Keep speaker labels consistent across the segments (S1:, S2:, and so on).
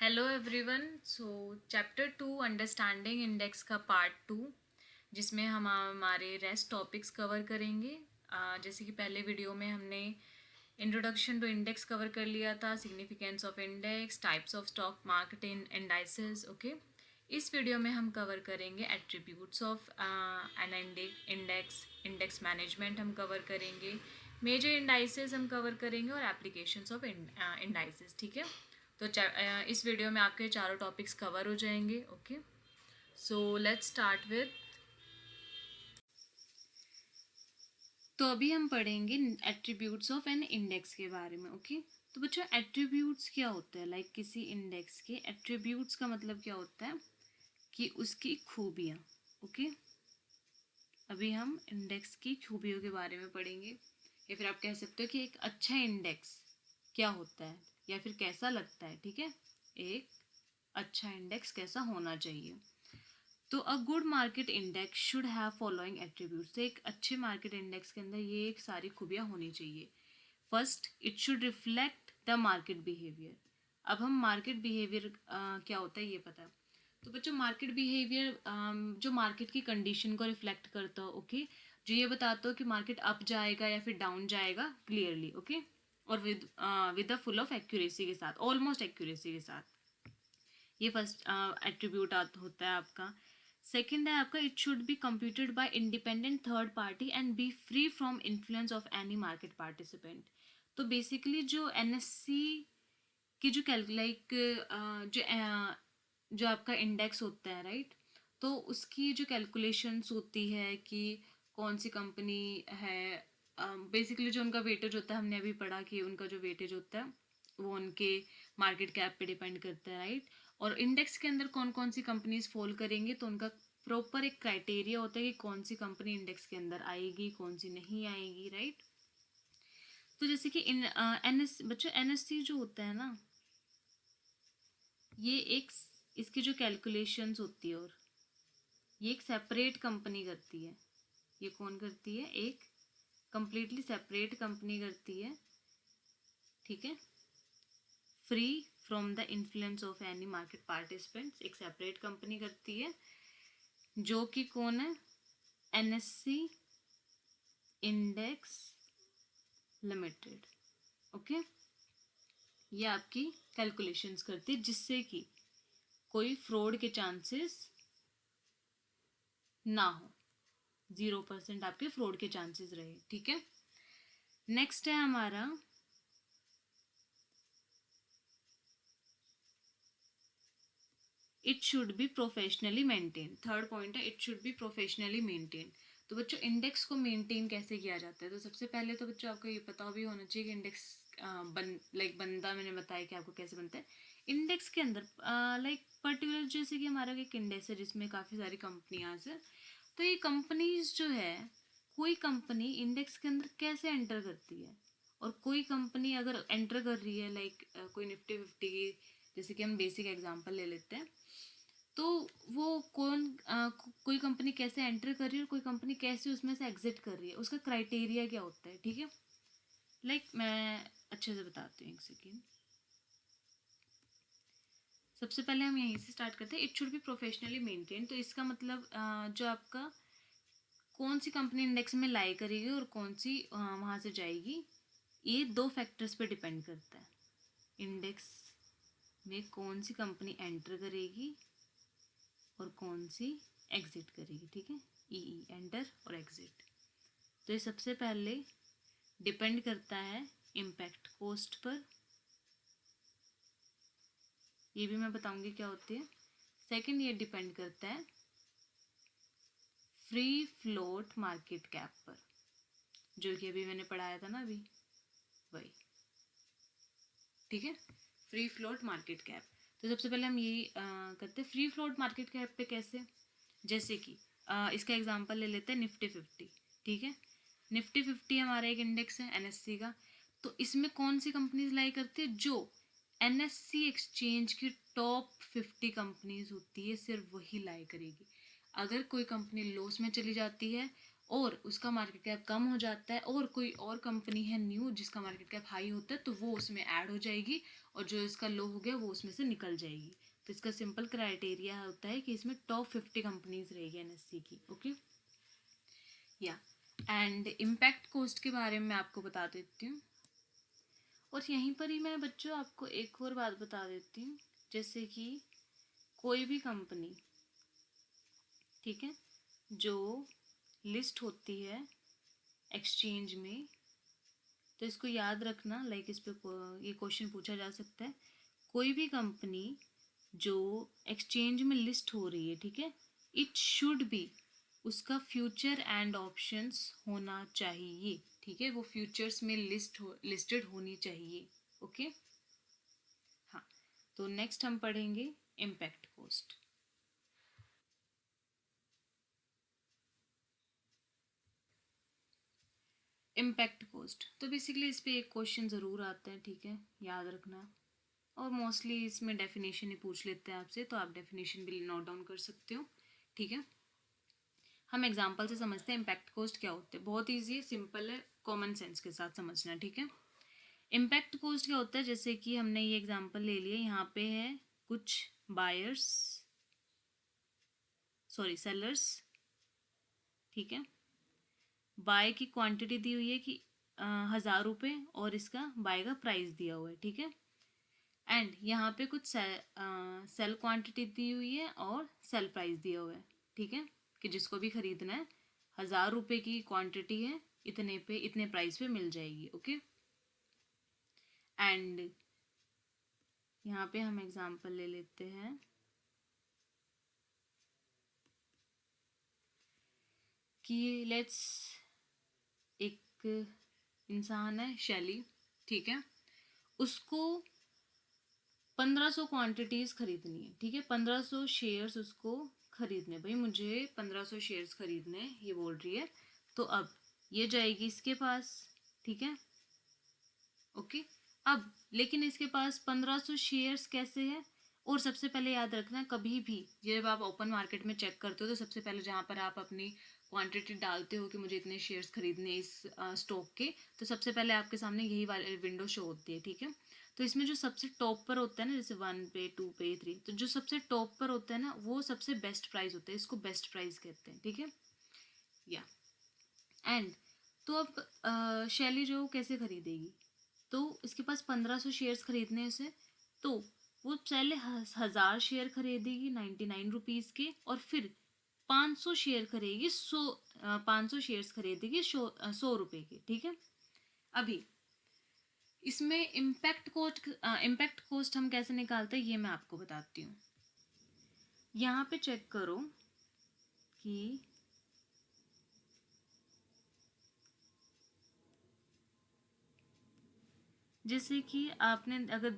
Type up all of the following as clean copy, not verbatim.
S1: Hello everyone. Chapter 2 understanding index का part 2, जिसमें हम हमारे रेस्ट टॉपिक्स कवर करेंगे। जैसे कि पहले वीडियो में हमने इंट्रोडक्शन टू इंडेक्स कवर कर लिया था, significance of index, types of stock market indices. Okay, इस वीडियो में हम कवर करेंगे attributes of an index, index management हम कवर करेंगे, मेजर इंडाइसेस हम कवर करेंगे और एप्लीकेशंस ऑफ इंडाइसेस। ठीक है, तो इस वीडियो में आपके चारों टॉपिक्स कवर हो जाएंगे। Okay, so let's start with. तो अभी हम पढ़ेंगे एट्रीब्यूट्स ऑफ एन इंडेक्स के बारे में। ओके, तो बच्चों एट्रीब्यूट्स क्या होता है? लाइक किसी इंडेक्स के एट्रीब्यूट्स का मतलब क्या होता है कि उसकी खूबियाँ। ओके, अभी हम इंडेक्स की खूबियों के बारे में पढ़ेंगे, या फिर आप कह सकते हो कि एक अच्छा इंडेक्स क्या होता है या फिर कैसा लगता है। ठीक है, एक अच्छा इंडेक्स कैसा होना चाहिए। तो a good market index should have following attributes. तो एक अच्छे मार्केट इंडेक्स के अंदर ये एक सारी खूबियाँ होनी चाहिए। First, it should reflect the market behaviour. अब हम मार्केट बिहेवियर क्या होता है ये पता है। तो बच्चों मार्केट बिहेवियर जो मार्केट की कंडीशन को रिफ्लेक्ट करता हो। ओके, जो ये बताता हो कि मार्केट अप जाएगा या फिर डाउन जाएगा क्लियरली। ओके, और with the full of accuracy के साथ, ऑलमोस्ट एक्यूरेसी के साथ। ये फर्स्ट एट्रीब्यूट होता है आपका। सेकंड है आपका, it should be computed bye independent third party and B free from influence of any market participant. तो बेसिकली जो एनएससी की जो जो आपका इंडेक्स होता है, राइट, तो उसकी जो कैलकुलेशंस होती है कि कौन सी कंपनी है, बेसिकली जो उनका वेटेज होता है, हमने अभी पढ़ा कि उनका जो वेटेज होता है वो उनके मार्केट कैप पे डिपेंड करता है, राइट। और इंडेक्स के अंदर कौन कौन सी कंपनीज फॉल करेंगे, तो उनका प्रॉपर एक क्राइटेरिया होता है कि कौन सी कंपनी इंडेक्स के अंदर आएगी, कौन सी नहीं आएगी, राइट। तो जैसे कि बच्चों एनएससी जो होता है ना, ये एक इसकी जो कैलकुलेशंस होती है, और ये एक सेपरेट कंपनी करती है। ये कौन करती है? एक कंप्लीटली सेपरेट कंपनी करती है। ठीक है, free from the influence of any market participants, एक सेपरेट कंपनी करती है, जो कि कौन है? NSC index limited. ओके, ये आपकी कैलकुलेशंस करती है जिससे कि कोई फ्रॉड के चांसेस ना हो, 0% आपके फ्रॉड के चांसेस रहे। ठीक है, नेक्स्ट है हमारा it should be professionally maintain. Third point है it should be professionally maintain. तो बच्चों इंडेक्स को मेंटेन कैसे किया जाता है? तो सबसे पहले तो बच्चों आपको ये पता भी होना चाहिए कि इंडेक्स बंदा, मैंने बताया कि आपको कैसे बनता है इंडेक्स के अंदर। लाइक पर्टिकुलर जैसे कि हमारा एक इंडेक्स है जिसमें काफ़ी सारी कंपनियाँ हैं, तो ये कंपनीज जो है, कोई कंपनी इंडेक्स के अंदर कैसे एंटर करती है, और कोई कंपनी अगर एंटर कर रही है, लाइक कोई निफ्टी 50 की, जैसे कि हम बेसिक एग्जांपल ले लेते हैं, तो वो कोई कंपनी कैसे एंटर कर रही है और कोई कंपनी कैसे उसमें से एग्जिट कर रही है, उसका क्राइटेरिया क्या होता है। ठीक है, लाइक मैं अच्छे से बताती हूँ, एक सेकेंड। सबसे पहले हम यहीं से स्टार्ट करते हैं, it should be professionally maintain. तो इसका मतलब जो आपका कौन सी कंपनी इंडेक्स में लाई करेगी और कौन सी वहाँ से जाएगी, ये दो फैक्टर्स पे डिपेंड करता है। इंडेक्स में कौन सी कंपनी एंटर करेगी और कौन सी एग्जिट करेगी। ठीक है, ई एंटर और एग्जिट। तो ये सबसे पहले डिपेंड करता है इम्पैक्ट कॉस्ट पर, ये भी मैं बताऊंगी क्या होती है। सेकंड, ये डिपेंड करता है फ्री फ्लोट मार्केट कैप पर, जो कि अभी मैंने पढ़ाया था ना अभी, वही। ठीक है, फ्री फ्लोट मार्केट कैप। तो सबसे पहले हम यही करते हैं, फ्री फ्लोट मार्केट कैप पे कैसे? जैसे कि इसका एग्जांपल ले लेते हैं निफ्टी 50। ठीक है, निफ्टी 50 हमारा एक इंडेक्स है एनएससी का। तो इसमें कौन सी कंपनीज लाई करती है? जो एनएससी एक्सचेंज की टॉप 50 कंपनीज होती है, सिर्फ वही लाई करेगी। अगर कोई कंपनी लॉस में चली जाती है और उसका मार्केट कैप कम हो जाता है और कोई और कंपनी है न्यू जिसका मार्केट कैप हाई होता है तो वो उसमें ऐड हो जाएगी और जो इसका लो हो गया वो उसमें से निकल जाएगी। तो इसका सिंपल क्राइटेरिया होता है कि इसमें टॉप 50 कंपनीज रहेगी एनएससी की। ओके या एंड इम्पैक्ट कॉस्ट के बारे में मैं आपको बता देती हूँ। और यहीं पर ही मैं बच्चों आपको एक और बात बता देती हूँ, जैसे कि कोई भी कंपनी, ठीक है, जो लिस्ट होती है एक्सचेंज में, तो इसको याद रखना, लाइक इस पे ये क्वेश्चन पूछा जा सकता है। कोई भी कंपनी जो एक्सचेंज में लिस्ट हो रही है, ठीक है, इट शुड बी, उसका फ्यूचर एंड ऑप्शंस होना चाहिए, ठीक है, वो फ्यूचर्स में लिस्टेड होनी चाहिए। ओके हाँ, तो नेक्स्ट हम पढ़ेंगे इम्पैक्ट कॉस्ट। इम्पैक्ट कॉस्ट, तो बेसिकली इस पे एक क्वेश्चन ज़रूर आता है, ठीक है, याद रखना। और मोस्टली इसमें डेफिनेशन ही पूछ लेते हैं आपसे, तो आप डेफिनेशन भी नोट डाउन कर सकते हो, ठीक है। हम एग्जांपल से समझते हैं इम्पैक्ट कॉस्ट क्या होते हैं। बहुत ईजी है, सिंपल है, कॉमन सेंस के साथ समझना, ठीक है। इम्पैक्ट कॉस्ट क्या होता है, जैसे कि हमने ये एग्जांपल ले लिया, यहाँ पे है कुछ बायर्स, सॉरी सेलर्स, ठीक है, बाय की क्वांटिटी दी हुई है कि 1000 रुपये और इसका बाय का प्राइस दिया हुआ है, ठीक है। एंड यहाँ पे कुछ सेल क्वांटिटी दी हुई है और सेल प्राइस दिया हुआ है, ठीक है, कि जिसको भी खरीदना है 1000 रुपये की क्वांटिटी है, इतने पे इतने प्राइस पे मिल जाएगी। ओके एंड यहाँ पे हम एग्जांपल ले लेते हैं कि लेट्स, एक इंसान है शैली, ठीक है, उसको 1500 क्वांटिटीज खरीदनी है, ठीक है, 1500 शेयर्स उसको खरीदने, भाई मुझे 1500 शेयर्स खरीदने ये बोल रही है। तो अब ये जाएगी इसके पास, ठीक है, ओके। अब लेकिन इसके पास 1500 शेयर्स कैसे है, और सबसे पहले याद रखना, कभी भी जब आप ओपन मार्केट में चेक करते हो तो सबसे पहले जहाँ पर आप अपनी क्वांटिटी डालते हो कि मुझे इतने शेयर्स खरीदने इस स्टॉक के, तो सबसे पहले आपके सामने यही वाली विंडो शो होती है, ठीक है। तो इसमें जो सबसे टॉप पर होता है ना, जैसे 1 पे 2 पे 3, तो जो सबसे टॉप पर होता है ना वो सबसे बेस्ट प्राइस होता है, इसको बेस्ट प्राइस कहते हैं, ठीक है या एंड। तो अब शैली जो कैसे खरीदेगी, तो इसके पास 1500 शेयर्स खरीदने से, तो वो पहले 1000 शेयर खरीदेगी 99 रुपीज़ के, और फिर 500 शेयर खरीदेगी 500 शेयर्स खरीदेगी 100 रुपये के, ठीक है। अभी इसमें इम्पैक्ट कॉस्ट हम कैसे निकालते हैं ये मैं आपको बताती हूँ। यहाँ पे चेक करो कि जैसे कि आपने अगर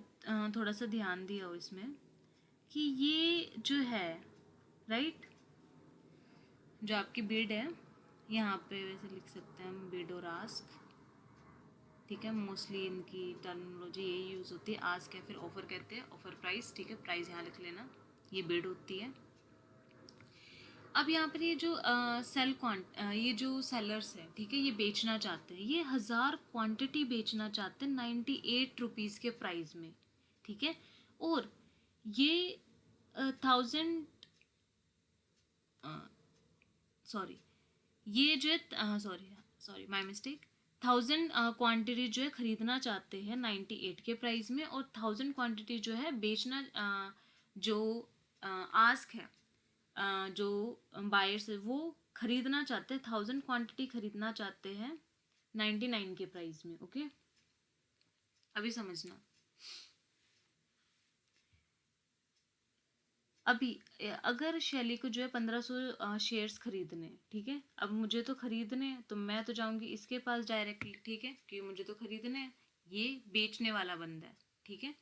S1: थोड़ा सा ध्यान दिया हो इसमें, कि ये जो है, राइट, जो आपकी बिड है, यहाँ पे वैसे लिख सकते हैं हम बिड और आस्क, ठीक है, मोस्टली इनकी टर्मिनोलॉजी यही यूज़ होती है, आस्क या फिर ऑफर कहते हैं, ऑफर प्राइस, ठीक है, प्राइस यहाँ लिख लेना, ये बिड होती है। अब यहाँ पर ये जो ये जो सेलर्स है, ठीक है, ये बेचना चाहते हैं, ये 1000 क्वांटिटी बेचना चाहते हैं 98 रुपीज़ के प्राइस में, ठीक है, और ये 1000, सॉरी, ये जो है, sorry sorry my mistake, 1000 quantity जो है खरीदना चाहते हैं 98 के प्राइस में, और 1000 क्वांटिटी जो है बेचना, जो आस्क है, जो बायर्स है वो खरीदना चाहते हैं, 1000 क्वांटिटी खरीदना चाहते हैं 99 के प्राइस में। ओके अभी समझना, अभी अगर शैली को जो है 1500 शेयर्स खरीदने, ठीक है, अब मुझे तो खरीदने हैं तो मैं तो जाऊंगी इसके पास डायरेक्टली, ठीक है, क्योंकि मुझे तो खरीदने हैं, ये बेचने वाला बंदा है, ठीक है।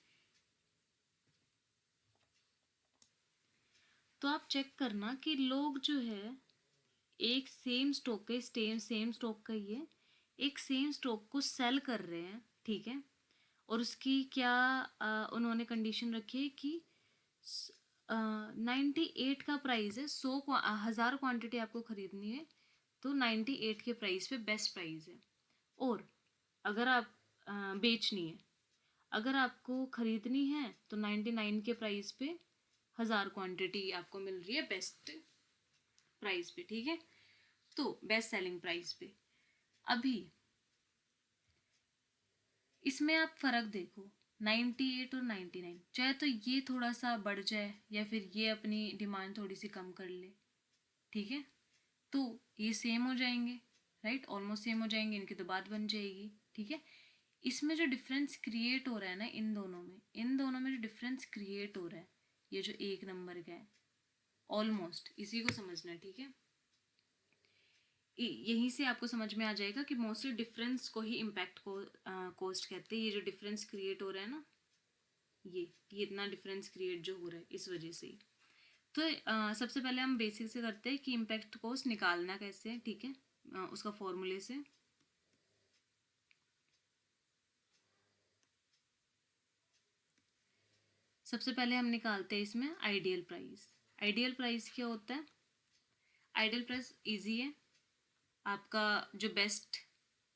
S1: तो आप चेक करना कि लोग जो है एक सेम स्टॉक के सेम स्टॉक का ही है, एक सेम स्टॉक को सेल कर रहे हैं, ठीक है, और उसकी क्या उन्होंने कंडीशन रखी है कि 98 का प्राइस है, 1000 क्वांटिटी आपको खरीदनी है, तो 98 के प्राइस पे बेस्ट प्राइस है। और अगर आप बेचनी है, अगर आपको ख़रीदनी है तो 99 के प्राइस पे 1000 क्वांटिटी आपको मिल रही है बेस्ट प्राइस पे, ठीक है। तो बेस्ट सेलिंग प्राइस पे। अभी इसमें आप फ़र्क देखो, 98 और 99, चाहे तो ये थोड़ा सा बढ़ जाए या फिर ये अपनी डिमांड थोड़ी सी कम कर ले, ठीक है, तो ये सेम हो जाएंगे, राइट, ऑलमोस्ट सेम हो जाएंगे, इनकी तो बात बन जाएगी, ठीक है। इसमें जो डिफरेंस क्रिएट हो रहा है ना, इन दोनों में जो डिफरेंस क्रिएट हो रहा है, ये जो 1 नंबर का है, ऑलमोस्ट इसी को समझना है, ठीक है। यहीं से आपको समझ में आ जाएगा कि मोस्टली डिफरेंस को ही इम्पैक्ट को कॉस्ट कहते हैं। ये जो डिफरेंस क्रिएट हो रहा है ना, ये इतना डिफरेंस क्रिएट जो हो रहा है इस वजह से ही। तो सबसे पहले हम बेसिक से करते हैं कि इम्पैक्ट कॉस्ट निकालना कैसे है, ठीक है, उसका फॉर्मूले से। सबसे पहले हम निकालते हैं इसमें आइडियल प्राइस। आइडियल प्राइस क्या होता है? आइडियल प्राइस इजी है, आपका जो बेस्ट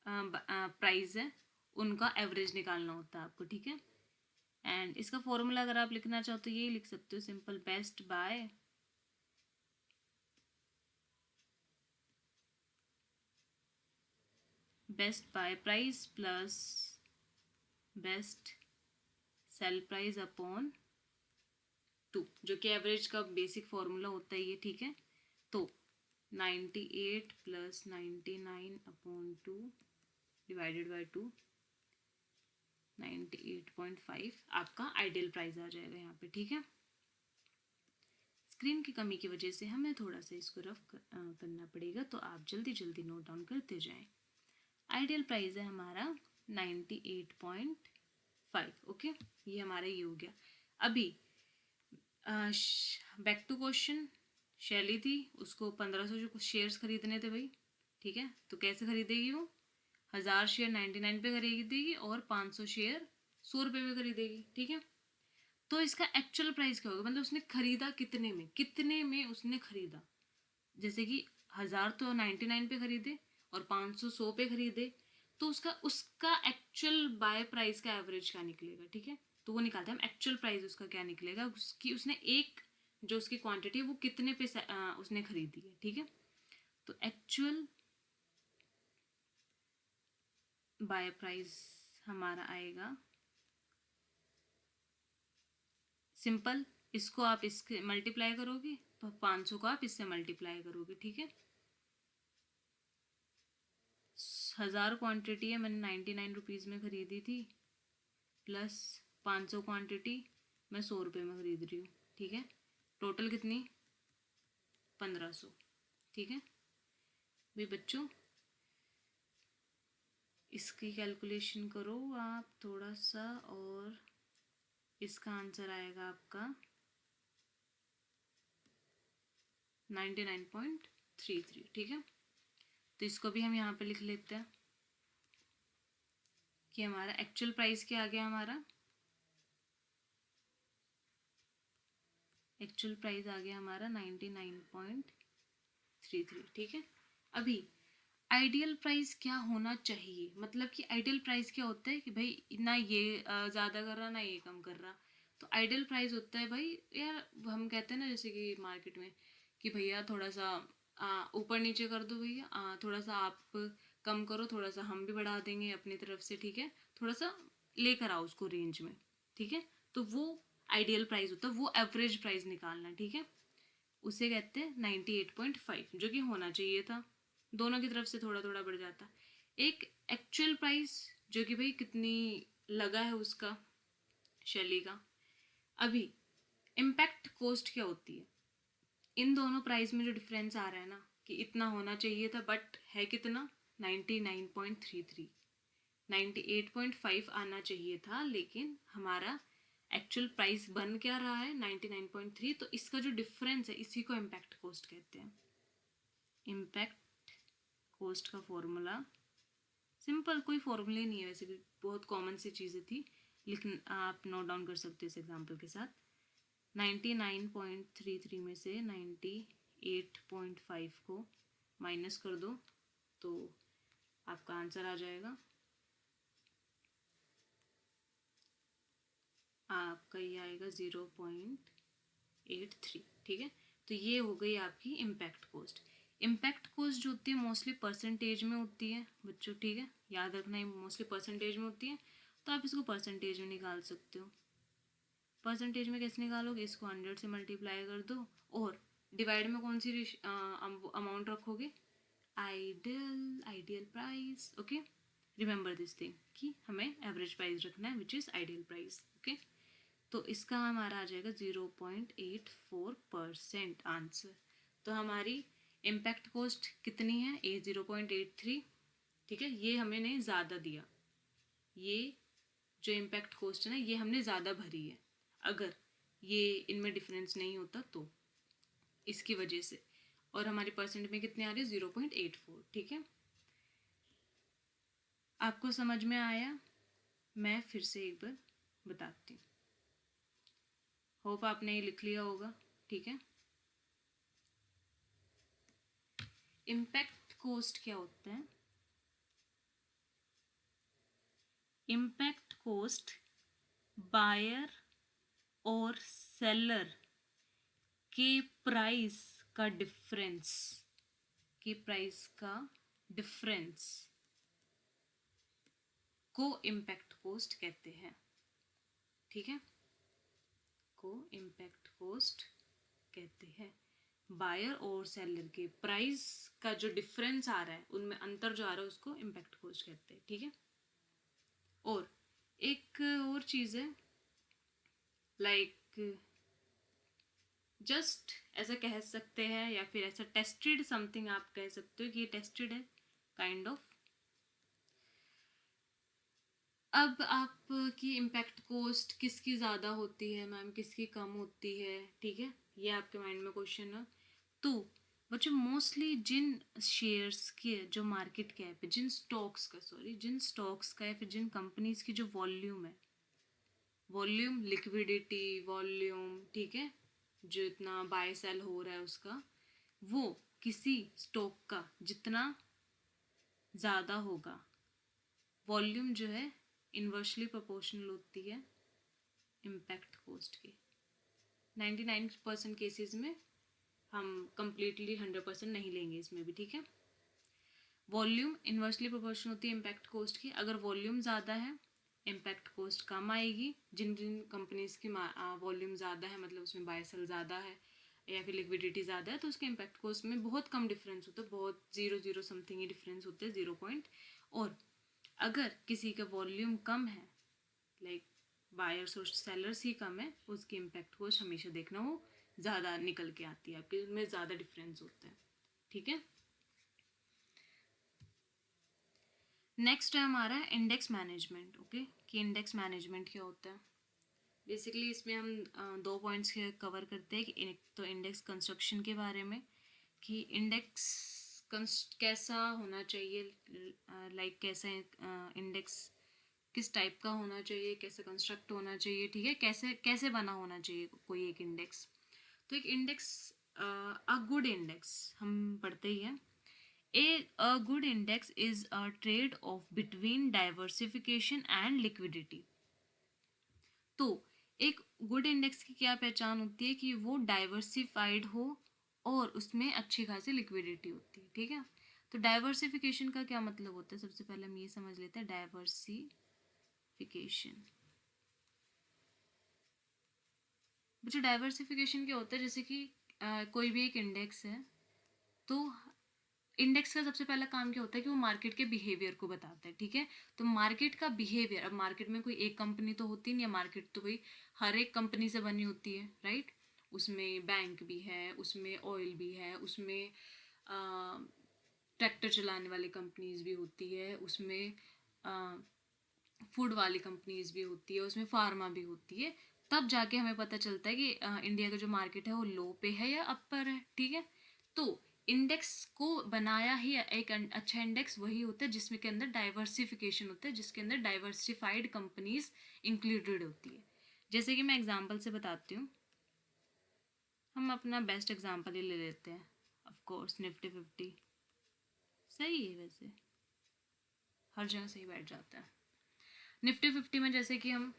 S1: प्राइस है उनका एवरेज निकालना होता है आपको, ठीक है। एंड इसका फॉर्मूला अगर आप लिखना चाहो तो ये लिख सकते हो, simple, best buy price plus best sell price upon 2, जो कि एवरेज का बेसिक फॉर्मूला होता है ये, ठीक है। तो 98 प्लस 99 अपॉन 2 डिवाइडेड बाय 2, 98.5 आपका आइडियल प्राइस आ जाएगा यहाँ पे, ठीक है। स्क्रीन की कमी की वजह से हमें थोड़ा सा इसको रफ करना पड़ेगा, तो आप जल्दी जल्दी नोट डाउन करते जाएं। आइडियल प्राइस है हमारा 98.5, ओके, ये हमारा ये हो गया। अभी बैक टू क्वेश्चन, शैली थी, उसको 1500 जो शेयर्स खरीदने थे भाई, ठीक है, तो कैसे खरीदेगी वो? 1000 शेयर 99 पे खरीदेगी और 500 शेयर 100 रुपये में खरीदेगी, ठीक है। तो इसका एक्चुअल प्राइस क्या होगा, मतलब उसने खरीदा कितने में उसने खरीदा। जैसे कि 1000 तो 99 पे खरीदे और 500 100 पे खरीदे, तो उसका उसका एक्चुअल बाय प्राइस का एवरेज क्या निकलेगा, ठीक है। तो वो निकालते हैं हम, एक्चुअल प्राइस उसका क्या निकलेगा, उसकी उसने एक जो उसकी क्वांटिटी है वो कितने पे उसने खरीदी है, ठीक है। तो एक्चुअल बाय प्राइस हमारा आएगा, सिंपल, इसको आप इसके मल्टीप्लाई करोगे तो 500 को आप इससे मल्टीप्लाई करोगे, ठीक है। 1000 क्वांटिटी है, मैंने 99 रुपीज़ में ख़रीदी थी, प्लस 500 क्वांटिटी मैं 100 रुपये में ख़रीद रही हूँ, ठीक है। टोटल कितनी? 1500, ठीक है भाई बच्चों। इसकी कैलकुलेशन करो आप थोड़ा सा, और इसका आंसर आएगा आपका 99.33, ठीक है। तो इसको भी हम यहाँ पे लिख लेते हैं कि हमारा एक्चुअल प्राइस क्या आ गया, हमारा एक्चुअल प्राइस आ गया हमारा 99.33, ठीक है। अभी आइडियल प्राइस क्या होना चाहिए, मतलब कि आइडियल प्राइस क्या होता है कि भाई ना ये ज़्यादा कर रहा ना ये कम कर रहा। तो आइडियल प्राइस होता है भाई, यार हम कहते हैं ना जैसे कि मार्केट में कि भैया थोड़ा सा ऊपर नीचे कर दो भैया, थोड़ा सा आप कम करो, थोड़ा सा हम भी बढ़ा देंगे अपनी तरफ से, ठीक है, थोड़ा सा लेकर आओ उसको रेंज में, ठीक है। तो वो आइडियल प्राइस होता है, वो एवरेज प्राइस निकालना, ठीक है। उसे कहते हैं 98.5, जो कि होना चाहिए था, दोनों की तरफ से थोड़ा थोड़ा बढ़ जाता। एक एक्चुअल प्राइस जो कि भाई कितनी लगा है उसका, शैली का। अभी इम्पैक्ट कॉस्ट क्या होती है, इन दोनों प्राइस में जो डिफरेंस आ रहा है ना कि इतना होना चाहिए था बट है कितना, 99.33, 98.5 आना चाहिए था, लेकिन हमारा एक्चुअल प्राइस बन क्या रहा है 99.3, तो इसका जो डिफरेंस है इसी को इम्पैक्ट कॉस्ट कहते हैं। इम्पैक्ट कॉस्ट का फॉर्मूला सिंपल, कोई फॉर्मूले नहीं है वैसे भी, बहुत कॉमन सी चीज़ें थी, लेकिन आप नोट डाउन कर सकते हो इस एग्जाम्पल के साथ। 99.33 में से 98.5 को माइनस कर दो तो आपका आंसर आ जाएगा, आपका ये आएगा 0.83। ठीक है, तो ये हो गई आपकी इम्पैक्ट कोस्ट। इम्पैक्ट कोस्ट जो होती है मोस्टली परसेंटेज में होती है बच्चों, ठीक है, याद रखना है मोस्टली परसेंटेज में होती है, तो आप इसको परसेंटेज में निकाल सकते हो। परसेंटेज में कैसे निकालोगे, इसको 100 से मल्टीप्लाई कर दो और डिवाइड में कौन सी अमाउंट रखोगे, ideal price. Okay, remember this thing कि हमें एवरेज प्राइस रखना है which is ideal price. Okay, तो इसका हमारा आ जाएगा 0.84% आंसर। तो हमारी इम्पैक्ट कॉस्ट कितनी है, 0.83। ठीक है, ये हमने ज़्यादा दिया, ये जो इम्पैक्ट कॉस्ट है ना ये हमने ज़्यादा भरी है, अगर ये इनमें डिफरेंस नहीं होता तो इसकी वजह से, और हमारी परसेंट में कितने आ रहे हैं 0.84। ठीक है, आपको समझ में आया, मैं फिर से एक बार बताती हूँ, होप आपने ये लिख लिया होगा। ठीक है, इम्पैक्ट कॉस्ट क्या होता है, इम्पैक्ट कॉस्ट बायर और सेलर के प्राइस का डिफरेंस, के प्राइस का डिफरेंस को इम्पैक्ट कॉस्ट कहते हैं। ठीक है, को इम्पैक्ट कॉस्ट कहते हैं। बायर और सेलर के प्राइस का जो डिफरेंस आ रहा है, उनमें अंतर जो आ रहा है उसको इम्पैक्ट कॉस्ट कहते हैं। ठीक है, और एक और चीज़ है, लाइक जस्ट ऐसा कह सकते हैं या फिर ऐसा टेस्टेड समथिंग आप कह सकते हो कि ये टेस्टेड है काइंड ऑफ। अब आपकी इम्पैक्ट कॉस्ट किसकी ज़्यादा होती है मैम, किसकी कम होती है, ठीक है, ये आपके माइंड में क्वेश्चन है। तो बच्चों मोस्टली जिन शेयर्स के जो मार्केट कैप है, जिन स्टॉक्स का या फिर जिन कंपनीज की जो वॉल्यूम है, वॉल्यूम लिक्विडिटी वॉल्यूम, ठीक है, जो इतना बाय सेल हो रहा है उसका, वो किसी स्टॉक का जितना ज़्यादा होगा, वॉल्यूम जो है इन्वर्सली प्रोपोर्शनल होती है इम्पैक्ट कॉस्ट की। 99% केसेस में, हम कंप्लीटली 100% नहीं लेंगे इसमें भी। ठीक है, वॉल्यूम इन्वर्सली प्रोपोर्शनल होती है इम्पैक्ट कॉस्ट की। अगर वॉल्यूम ज़्यादा है इम्पैक्ट कॉस्ट कम आएगी। जिन जिन कंपनीज की वॉल्यूम ज़्यादा है, मतलब उसमें बाय सेल ज़्यादा है या फिर लिक्विडिटी ज़्यादा है, तो उसके इम्पैक्ट कॉस्ट में बहुत कम डिफरेंस होता है, बहुत 0 समथिंग ही डिफरेंस होते हैं, 0 पॉइंट। और अगर किसी का वॉल्यूम कम है, लाइक बायर्स और सेलर्स ही कम है, उसकी इम्पैक्ट कॉस्ट हमेशा देखना वो ज़्यादा निकल के आती है, आपके में ज़्यादा डिफरेंस होता है। ठीक है, नेक्स्ट है हमारा इंडेक्स मैनेजमेंट। ओके, कि इंडेक्स मैनेजमेंट क्या होता है। बेसिकली इसमें हम 2 पॉइंट्स कवर करते हैं कि एक तो इंडेक्स कंस्ट्रक्शन के बारे में, कि इंडेक्स कैसा होना चाहिए, लाइक कैसा इंडेक्स किस टाइप का होना चाहिए, कैसे कंस्ट्रक्ट होना चाहिए, ठीक है, कैसे कैसे बना होना चाहिए कोई एक इंडेक्स। तो एक इंडेक्स, अ गुड इंडेक्स हम पढ़ते ही हैं, a good index is a trade off between diversification and liquidity। तो एक गुड इंडेक्स की क्या पहचान होती है कि वो डाइवर्सिफाइड हो और उसमें अच्छी खासी लिक्विडिटी होती है। ठीक है, तो डाइवर्सिफिकेशन का क्या मतलब होता है, सबसे पहले हम ये समझ लेते हैं। डाइवर्सिफिकेशन, बच्चे डाइवर्सिफिकेशन क्या होता है, जैसे कि कोई भी एक इंडेक्स है, तो इंडेक्स का सबसे पहला काम क्या होता है कि वो मार्केट के बिहेवियर को बताता है। ठीक है, तो मार्केट का बिहेवियर, अब मार्केट में कोई एक कंपनी तो होती नहीं है, मार्केट तो भाई हर एक कंपनी से बनी होती है, राइट। उसमें बैंक भी है, उसमें ऑयल भी है, उसमें ट्रैक्टर चलाने वाली कंपनीज भी होती है, उसमें फूड वाली कंपनीज भी होती है, उसमें फार्मा भी होती है। तब जाके हमें पता चलता है कि इंडिया का जो मार्केट है वो लो पे है या अपर है। ठीक है, तो इंडेक्स को बनाया ही एक अच्छा इंडेक्स वही होता है जिसमें के अंदर डाइवर्सिफिकेशन होता है, जिसके अंदर डाइवर्सिफाइड कंपनीज इंक्लूडेड होती है। जैसे कि मैं एग्जांपल से बताती हूँ, हम अपना बेस्ट एग्जांपल ही ले लेते हैं, ऑफ कोर्स निफ्टी 50। सही है वैसे, हर जगह सही बैठ जाता है। निफ्टी 50 में जैसे कि हम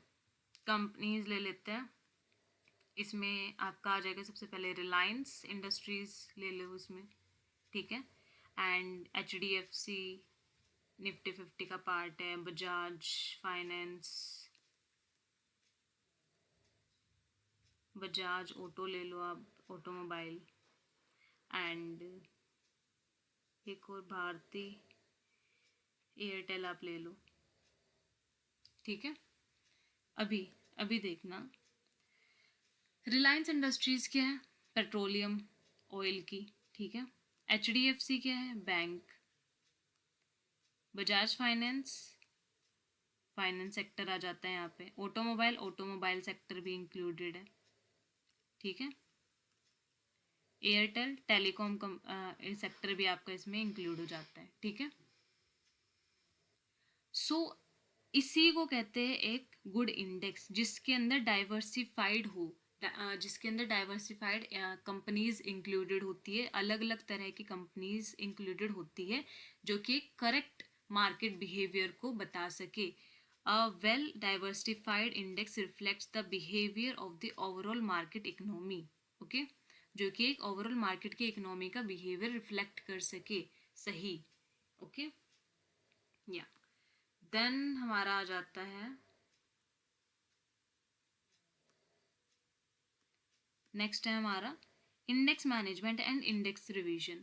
S1: कंपनीज ले लेते हैं, इसमें आपका आ जाएगा सबसे पहले रिलायंस इंडस्ट्रीज ले लो उसमें, ठीक है। एंड HDFC निफ्टी 50 का पार्ट है। बजाज फाइनेंस, बजाज ऑटो ले लो आप, ऑटोमोबाइल। एंड एक और भारती एयरटेल आप ले लो, ठीक है। अभी अभी देखना, रिलायंस इंडस्ट्रीज क्या है, पेट्रोलियम ऑयल की, ठीक है। HDFC क्या है, bank. Bajaj finance, finance sector आ जाता है यहाँ पे। ऑटोमोबाइल, ऑटोमोबाइल सेक्टर भी इंक्लूडेड है, ठीक है। एयरटेल टेलीकॉम सेक्टर भी आपका इसमें इंक्लूड हो जाता है, ठीक है। सो इसी को कहते हैं एक गुड इंडेक्स, जिसके अंदर डाइवर्सिफाइड हो, जिसके अंदर डाइवर्सिफाइड कंपनीज इंक्लूडेड होती है, अलग अलग तरह की कंपनीज इंक्लूडेड होती है, जो कि करेक्ट मार्केट बिहेवियर को बता सके। A well diversified index reflects the behaviour of the overall market economy, okay, जो कि एक ओवरऑल मार्केट की इकोनॉमी का बिहेवियर रिफ्लेक्ट कर सके, सही, ओके। या देन हमारा आ जाता है नेक्स्ट है हमारा index management and index revision,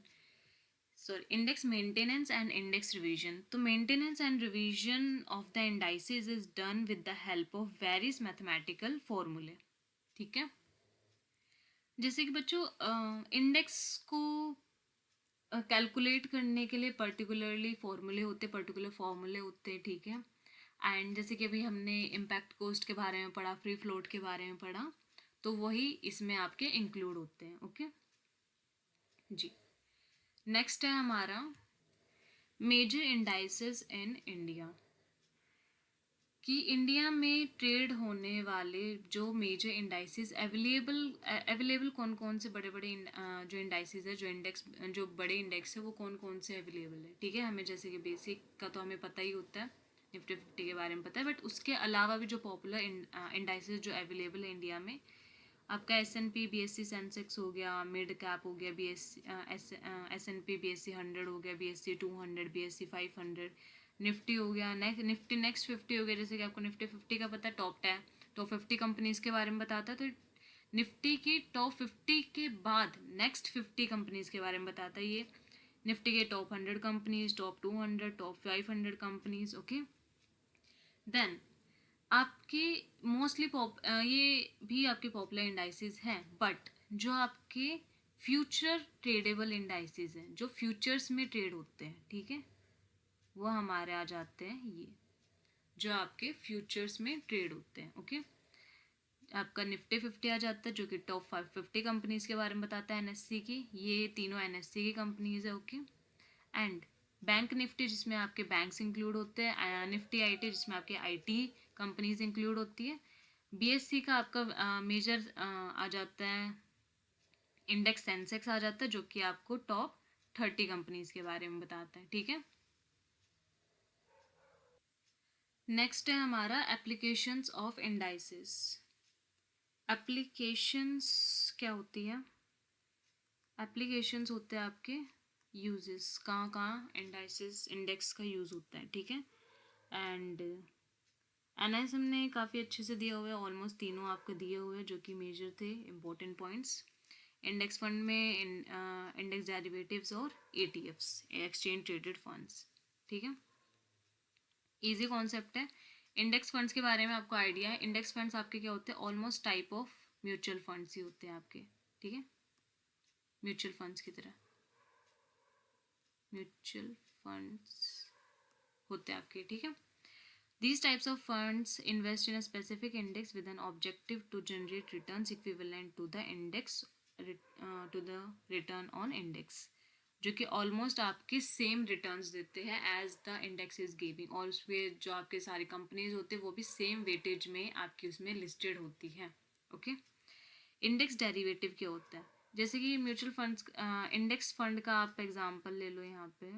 S1: sorry index maintenance and index revision. तो maintenance and revision of the indices is done with the help of various mathematical फॉर्मूले, ठीक है। जैसे कि बच्चों इंडेक्स को कैलकुलेट करने के लिए पर्टिकुलरली फॉर्मूले होते, पर्टिकुलर फॉर्मूले होते हैं, ठीक है। एंड जैसे कि अभी हमने इम्पैक्ट कोस्ट के बारे में पढ़ा, फ्री फ्लोट के बारे में पढ़ा, तो वही इसमें आपके इंक्लूड होते हैं, ओके जी। नेक्स्ट है हमारा मेजर इंडाइसेस इन इंडिया, कि इंडिया में ट्रेड होने वाले जो मेजर इंडाइसेस अवेलेबल कौन कौन से बड़े बड़े जो इंडाइसेस है, जो इंडेक्स, जो बड़े इंडेक्स है वो कौन कौन से अवेलेबल है, ठीक है। हमें जैसे कि बेसिक का तो हमें पता ही होता है, निफ्टी 50 के बारे में पता है, बट उसके अलावा भी जो पॉपुलर इंडाइसेस जो अवेलेबल है इंडिया में, आपका S&P BSE सेंसेक्स हो गया, मिड कैप हो गया, S&P BSE 100 हो गया, BSE 200, BSE 500, निफ्टी हो गया, निफ्टी नेक्स्ट 50 हो गया। जैसे कि आपको निफ्टी 50 का पता है, टॉप 50 कंपनीज के बारे में बताता है, तो निफ्टी की टॉप 50 के बाद नेक्स्ट 50 कंपनीज के बारे में बताता है ये। निफ्टी के top 100 companies, top 200, top 500 companies, okay. Then आपके मोस्टली ये भी आपके पॉपुलर इंडाइसेस हैं, बट जो आपके फ्यूचर ट्रेडेबल इंडाइसेस हैं, जो फ्यूचर्स में ट्रेड होते हैं, ठीक है, वो हमारे आ जाते हैं ये, जो आपके फ्यूचर्स में ट्रेड होते हैं, ओके। आपका निफ्टी 50 आ जाता है, जो कि टॉप 550 कंपनीज के बारे में बताता है, NSE की, ये तीनों NSE की कंपनीज है, ओके। एंड बैंक निफ्टी, जिसमें आपके बैंक्स इंक्लूड होते हैं, निफ्टी IT, जिसमें आपके IT कंपनीज इंक्लूड होती है। BSE का आपका मेजर आ जाता है, इंडेक्स सेंसेक्स आ जाता है, जो कि आपको टॉप 30 कंपनीज के बारे में बताता है, ठीक है। नेक्स्ट है हमारा एप्लीकेशंस ऑफ इंडाइसेस। एप्लीकेशंस क्या होती है, एप्लीकेशंस होते हैं आपके यूजेस, कहाँ कहाँ इंडाइसेस इंडेक्स का यूज़ होता है, ठीक है। एंड NIS हमने काफ़ी अच्छे से दिया हुआ है, ऑलमोस्ट तीनों आपको दिए हुए हैं, जो कि मेजर थे इम्पोर्टेंट पॉइंट्स। इंडेक्स फंड में इंडेक्स डेरिवेटिव्स और ETFs, एक्सचेंज ट्रेडेड फंड्स, ठीक है। इजी कॉन्सेप्ट है। इंडेक्स फंड्स के बारे में आपको आइडिया है, इंडेक्स फंड्स आपके क्या होते हैं, almost type of mutual funds ही होते हैं आपके, ठीक है, म्यूचुअल फंड्स की तरह म्यूचुअल फंड्स होते हैं आपके, ठीक है। These types of funds invest in a specific index with an objective to generate returns equivalent to the to the return on index, जो कि ऑलमोस्ट आपके सेम रिटर्न्स देते हैं as the index is giving, और उसमें जो आपके सारी कंपनीज होते हैं वो भी सेम वेटेज में आपकी उसमें लिस्टेड होती है, ओके। इंडेक्स डेरिवेटिव क्या होता है, जैसे कि म्यूचुअल फंड्स, इंडेक्स फंड का आप एग्जांपल ले लो यहाँ पे,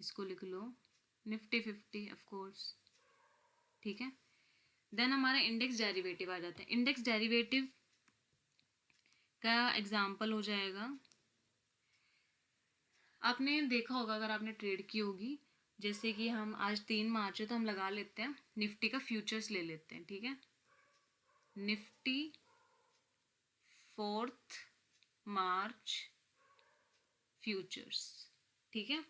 S1: इसको लिख लो निफ्टी 50 ऑफ कोर्स, ठीक है। देन हमारा इंडेक्स डेरिवेटिव आ जाता है। इंडेक्स डेरिवेटिव का एग्जाम्पल हो जाएगा, आपने देखा होगा अगर आपने ट्रेड की होगी, जैसे कि हम आज 3 मार्च है तो हम लगा लेते हैं निफ्टी का फ्यूचर्स ले लेते हैं, ठीक है। निफ्टी 4 मार्च फ्यूचर्स, ठीक है।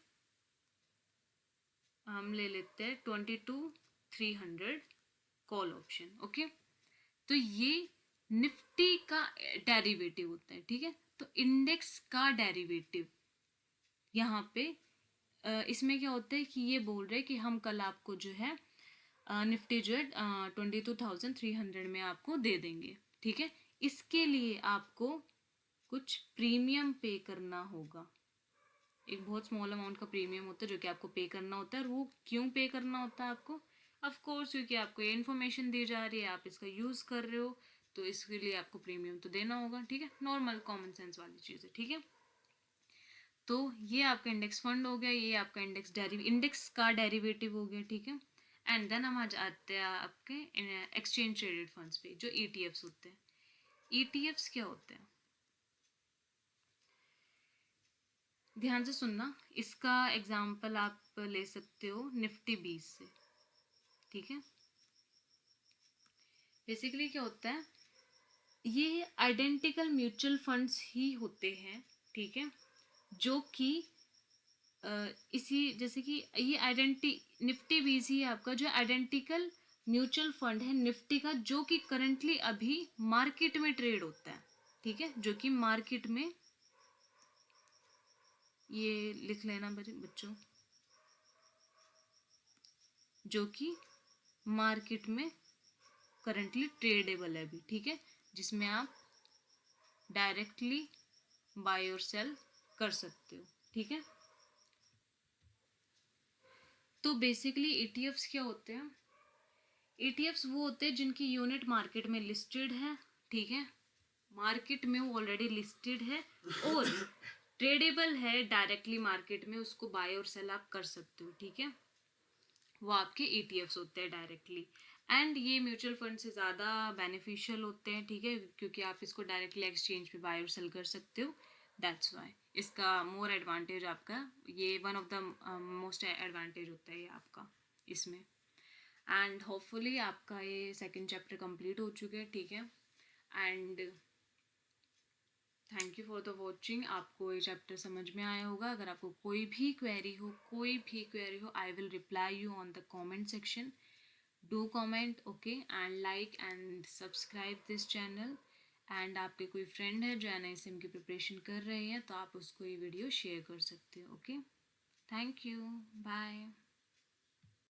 S1: हम ले लेते हैं 22,300 कॉल ऑप्शन, ओके। तो ये निफ्टी का डेरिवेटिव होता है, ठीक है। तो इंडेक्स का डेरिवेटिव यहाँ पे इसमें क्या होता है कि ये बोल रहे हैं कि हम कल आपको जो है निफ्टी जो है 22,300 में आपको दे देंगे, ठीक है। इसके लिए आपको कुछ प्रीमियम पे करना होगा। एक बहुत स्मॉल अमाउंट का प्रीमियम होता है जो कि आपको पे करना होता है। और वो क्यों पे करना होता है आपको? ऑफ कोर्स क्योंकि आपको ये इन्फॉर्मेशन दी जा रही है, आप इसका यूज़ कर रहे हो, तो इसके लिए आपको प्रीमियम तो देना होगा, ठीक है। नॉर्मल कॉमन सेंस वाली चीज़ है, ठीक है। तो ये आपका इंडेक्स फंड हो गया, ये आपका इंडेक्स का डेरिवेटिव हो गया, ठीक है। एंड देन हम आ जाते हैं आपके एक्सचेंज ट्रेडेड फंड्स पे, जो ETFs होते हैं। ETFs क्या होते हैं? ध्यान से सुनना, इसका एग्जाम्पल आप ले सकते हो निफ्टी 20 से, ठीक है। बेसिकली क्या होता है, ये आइडेंटिकल म्यूचुअल फंड्स ही होते हैं, ठीक है, जो कि इसी जैसे कि ये निफ्टी 20 ही है आपका जो आइडेंटिकल म्यूचुअल फंड है निफ्टी का, जो कि करंटली अभी मार्केट में ट्रेड होता है, ठीक है। जो कि मार्केट में, ये लिख लेना बच्चों, जो कि मार्केट में करंटली ट्रेडेबल है अभी, ठीक है, जिसमें आप डायरेक्टली बाय और सेल कर सकते हो, ठीक है। तो बेसिकली ETFs क्या होते हैं? ETFs वो होते हैं जिनकी यूनिट मार्केट में लिस्टेड है, ठीक है, मार्केट में वो ऑलरेडी लिस्टेड है और ट्रेडेबल है डायरेक्टली मार्केट में, उसको बाय और सेल आप कर सकते हो, ठीक है। वो आपके ETFs होते हैं डायरेक्टली। एंड ये म्यूचुअल फंड से ज़्यादा बेनिफिशियल होते हैं, ठीक है, क्योंकि आप इसको डायरेक्टली एक्सचेंज पे बाय और सेल कर सकते हो। दैट्स वाई इसका मोर एडवांटेज आपका, ये one of the most advantage होता है ये आपका इसमें। एंड होपफुली आपका ये सेकंड चैप्टर कंप्लीट हो चुके हैं, ठीक है। And thank you for the watching. आपको ये चैप्टर समझ में आया होगा। अगर आपको कोई भी क्वेरी हो, I will reply you on the comment section. Do comment, okay, and like and subscribe this channel. And आपके कोई फ्रेंड है जो NISM की प्रिपरेशन कर रहे हैं तो आप उसको ये वीडियो शेयर कर सकते हो, ओके। Thank you, bye.